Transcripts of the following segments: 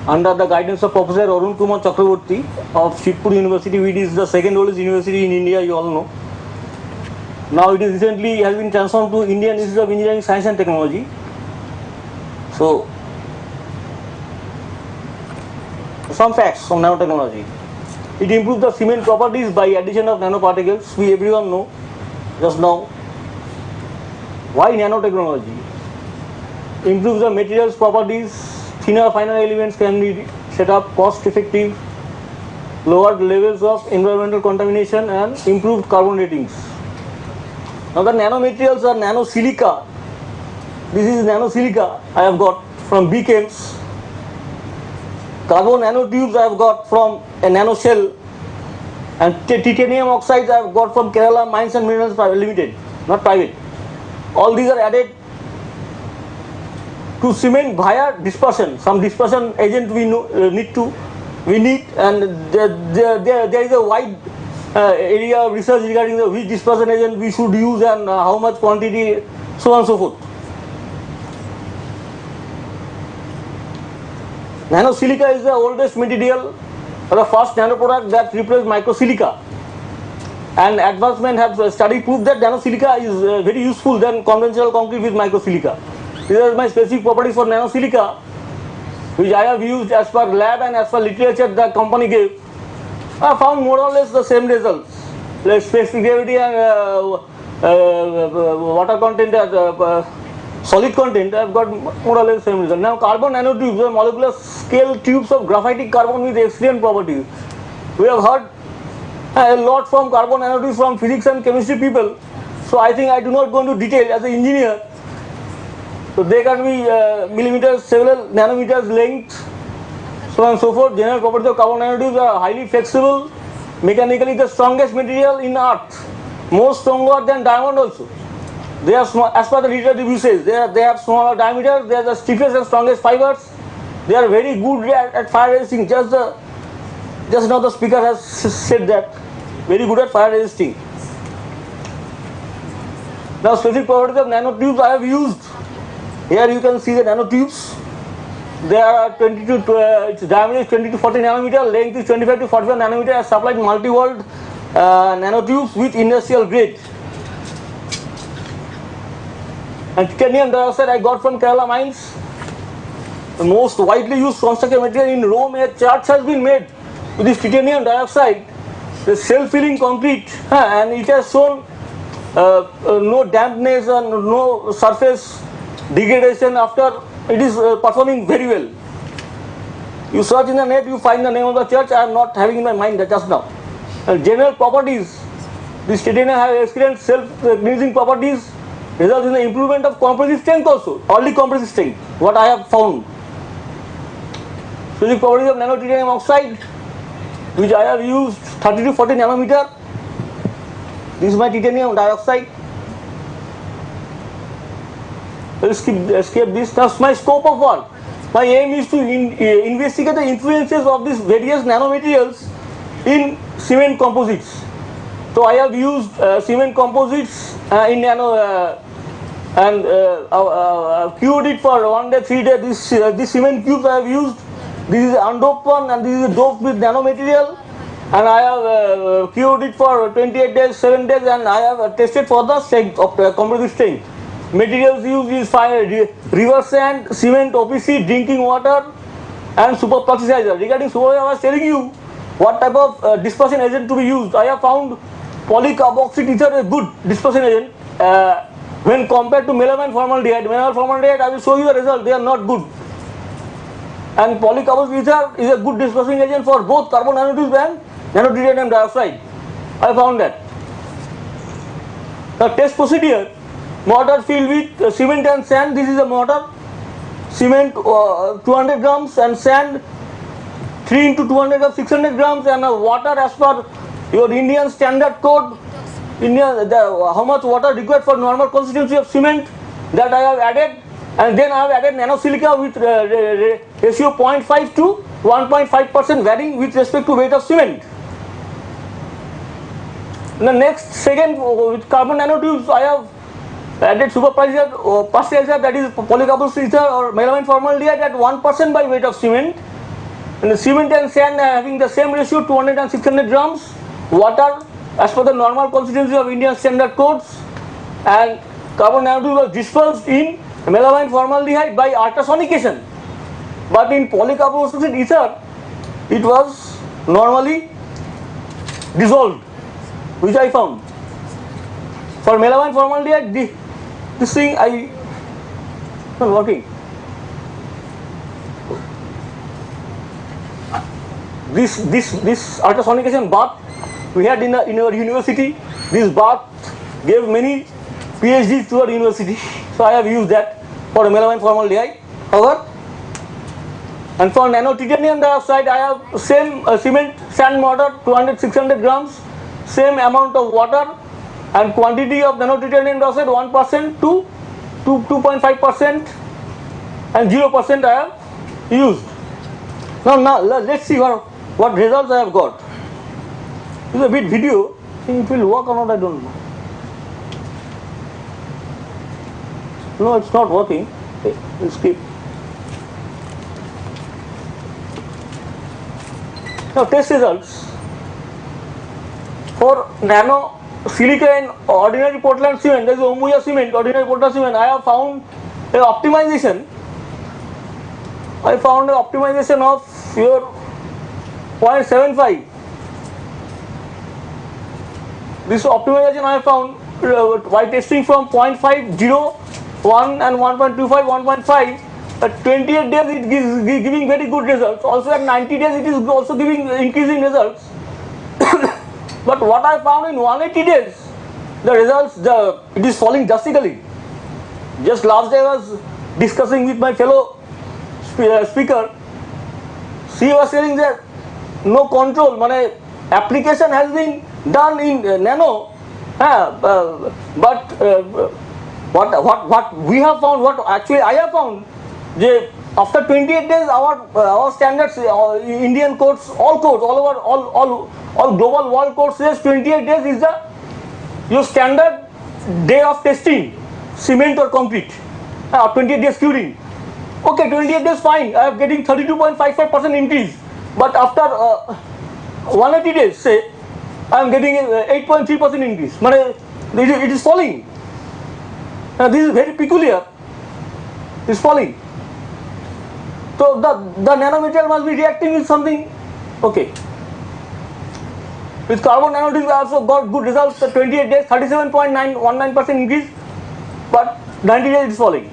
under the guidance of Professor Arun Kumar Chakraborty of Shibpur University, which is the second oldest university in India, you all know. Now it is recently has been transformed to Indian Institute of Engineering, Science and Technology. So, some facts on nanotechnology. It improves the cement properties by addition of nanoparticles. We everyone know just now. Why nanotechnology? Improves the materials properties, thinner finer elements can be set up, cost effective, lowered levels of environmental contamination and improved carbon ratings. Now the nanomaterials are nanosilica. This is nanosilica I have got from BChems. Carbon nanotubes I have got from a nanoshell, and titanium oxides I have got from Kerala Mines and Minerals Private Limited, not private. All these are added to cement via dispersion. Some dispersion agent we need, and there is a wide area of research regarding which dispersion agent we should use and how much quantity, so on and so forth. Nanosilica is the oldest material, the first nanoproduct that replaced microsilica. And advancement have study proved that nanosilica is very useful than conventional concrete with microsilica. These are my specific properties for nanosilica, which I have used as per lab and as per literature the company gave. I found more or less the same results. Like specific gravity and water content, solid content, I have got more or less the same result. Now carbon nanotubes are molecular scale tubes of graphitic carbon with excellent properties. We have heard a lot from carbon nanotubes from physics and chemistry people. So I think I do not go into detail as an engineer. So they can be millimeters, several nanometers length, so on and so forth. General properties of carbon nanotubes are highly flexible, mechanically the strongest material in earth, more stronger than diamond also. They are small, as per the literature review says, they have smaller diameters, they are the stiffest and strongest fibers. They are very good at fire resisting. Just now the speaker has said that, very good at fire resisting. Now specific properties of nanotubes I have used. Here you can see the nanotubes. They are its diameter is 20 to 40 nanometer, length is 25 to 45 nanometer. I supplied multi-walled nanotubes with industrial grade. And titanium dioxide I got from Kerala Mines. The most widely used construction material in Rome. A chart has been made with this titanium dioxide, the self-filling concrete, and it has shown no dampness and no surface degradation after it is performing very well. You search in the net, you find the name of the church. I am not having in my mind that just now. And general properties, this titanium has excellent self-cleansing properties, results in the improvement of compressive strength also, early compressive strength, what I have found. Physical properties of nanotitanium oxide, which I have used 30 to 40 nanometer. This is my titanium dioxide. Escape this. That's my scope of work. My aim is to investigate the influences of these various nanomaterials in cement composites. So I have used cement composites in nano and cured it for 1 day, 3 days. This cement cubes I have used. This is undoped one and this is doped with nanomaterial. And I have cured it for 28 days, 7 days, and I have tested for the strength of compressive strength. Materials used is river sand, cement, OPC, drinking water, and super plasticizer. Regarding super, I was telling you what type of dispersion agent to be used. I have found polycarboxyl ether a good dispersion agent when compared to melamine formaldehyde. Melamine formaldehyde, I will show you the result. They are not good. And polycarboxyl ether is a good dispersing agent for both carbon nanotubes and nanotitanium dioxide. I found that. The test procedure: mortar filled with cement and sand. This is a mortar. Cement 200 grams and sand 3 into 200 of 600 grams, and water as per your Indian standard code. How much water required for normal consistency of cement, that I have added, and then I have added nanosilica with ratio 0.5 to 1.5% varying with respect to weight of cement. The next second, with carbon nanotubes, I have added super plasticizer, that is polycarboxyl ether or melamine formaldehyde at 1% by weight of cement, And the cement and sand are having the same ratio, 200 and 600 grams. Water, as per the normal constituency of Indian standard codes, and carbon nanotube was dispersed in melamine formaldehyde by ultrasonication. But in polycarbonate ether, it was normally dissolved, which I found. For melamine formaldehyde, this thing not working. This ultrasonication bath we had in our university. This bath gave many PhDs to our university, so I have used that for melamine formaldehyde. However, and for nano titanium dioxide, I have same cement sand mortar, 200-600 grams, same amount of water, and quantity of nano titanium dioxide 1% to 2.5% and 0% I have used. Now let's see what results I have got. This is a bit video. It will work or not, I don't know. No, it's not working. Okay, we'll skip. Now test results. For nano silica and ordinary Portland cement, there is Ambuja cement, ordinary Portland cement, I have found an optimization. I found an optimization of your 0.75. This optimization I found by testing from 0.50, 1 and 1.25, 1.5. At 28 days it is giving very good results. Also at 90 days it is also giving increasing results. But what I found in 180 days, the results, it is falling drastically. Just last day I was discussing with my fellow speaker. She was saying that no control, application has been done in nano, but what we have found, what actually I have found, after 28 days our standards, Indian codes, all over, all global world codes says 28 days is your standard day of testing cement or concrete, 28 days curing. Okay, 28 days fine, I am getting 32.55% increase, but after 180 days say I am getting 8.3% increase. It is falling. This is very peculiar. It is falling. So the nanomaterial must be reacting with something. Okay. With carbon nanotubes I also got good results. 28 days, 37.919% increase, but 90 days it is falling.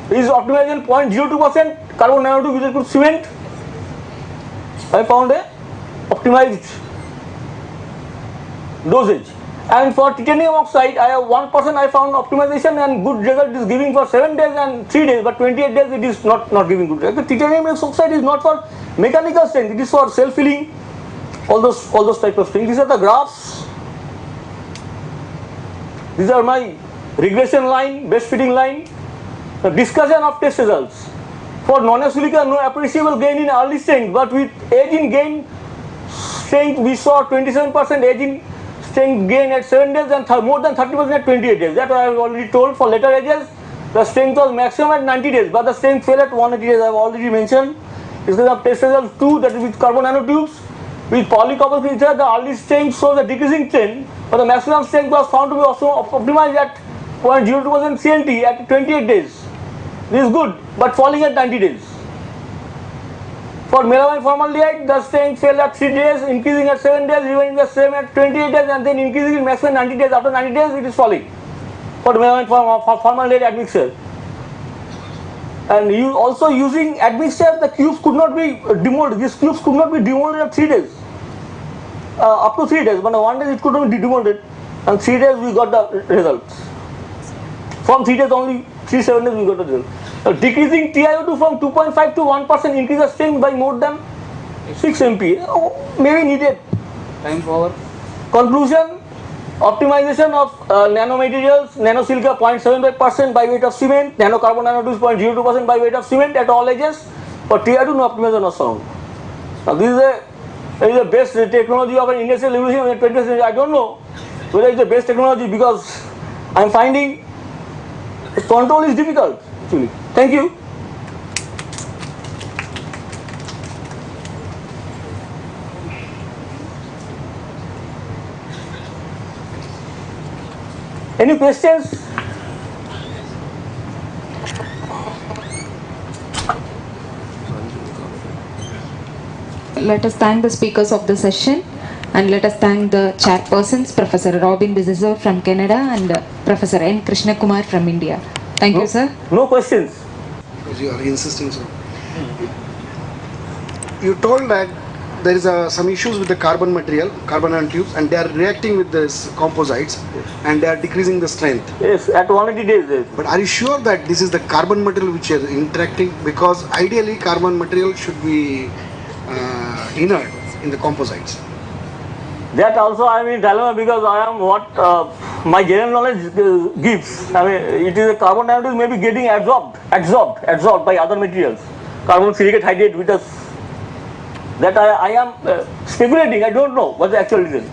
This is optimization 0.02% carbon nanotube with good cement. I found a optimized dosage. And for titanium oxide, I have 1% I found optimization and good result is giving for 7 days and 3 days, but 28 days it is not giving good result. Titanium oxide is not for mechanical strength, it is for self-healing, all those type of things. These are the graphs. These are my regression line, best fitting line. The discussion of test results. For nano-silica, no appreciable gain in early strength, but with age in gain strength, we saw 27% age in strength gain at 7 days and more than 30% at 28 days. That I have already told. For later ages, the strength was maximum at 90 days, but the strength fell at 180 days. I have already mentioned. This is the test result 2, that is with carbon nanotubes. With polycarbonate ether, the early strength shows a decreasing trend, but the maximum strength was found to be also optimized at 0.02% CNT at 28 days. This is good, but falling at 90 days. For melamine formaldehyde, the strength fell at 3 days, increasing at 7 days, remaining the same at 28 days, and then increasing in maximum 90 days. After 90 days, it is falling. For melamine formaldehyde admixture. And you also using admixture, the cubes could not be demolded. These cubes could not be demolded at 3 days. Up to 3 days, but 1 day it could not be demolded, and 3 days we got the results. From 3 days only, 3-7 days we got the result. Decreasing TiO2 from 2.5 to 1% increase the strength by more than 6 MPa. Maybe needed. Time for Conclusion: optimization of nanomaterials, nano-silica 0.75% by weight of cement, nanocarbon nanotubes 0.02% by weight of cement at all ages. For TiO2, no optimization was found. Now this is the best technology of an industrial revolution in the 20th century. I don't know whether it's the best technology, because I am finding control is difficult actually. Thank you. Any questions? Let us thank the speakers of the session, and let us thank the chairpersons, Professor Robin Bizizo from Canada and Professor N. Krishna Kumar from India. Thank you, sir. No questions. Because you are insisting so. You told that there is some issues with the carbon material, carbon nanotubes, and they are reacting with this composites, and they are decreasing the strength. Yes, at 180 days. Yes. But are you sure that this is the carbon material which are interacting? Because ideally carbon material should be inert in the composites. That also I am in dilemma because I am what my general knowledge gives. I mean, it is a carbon nanotube may be getting absorbed by other materials. Carbon silicate hydrate with us. That I am speculating. I don't know what the actual reason.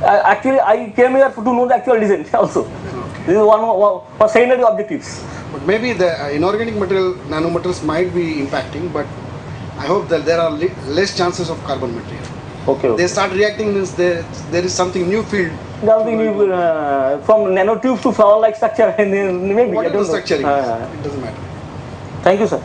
Actually, I came here to know the actual reason also. Okay. This is one secondary objectives. But maybe the inorganic material, nanomaterials might be impacting, but I hope that there are less chances of carbon material. Okay. They start reacting means there is something new field. Something new, from nanotubes to flower-like structure, and maybe I What don't is the know. structure? It doesn't matter. Thank you, sir.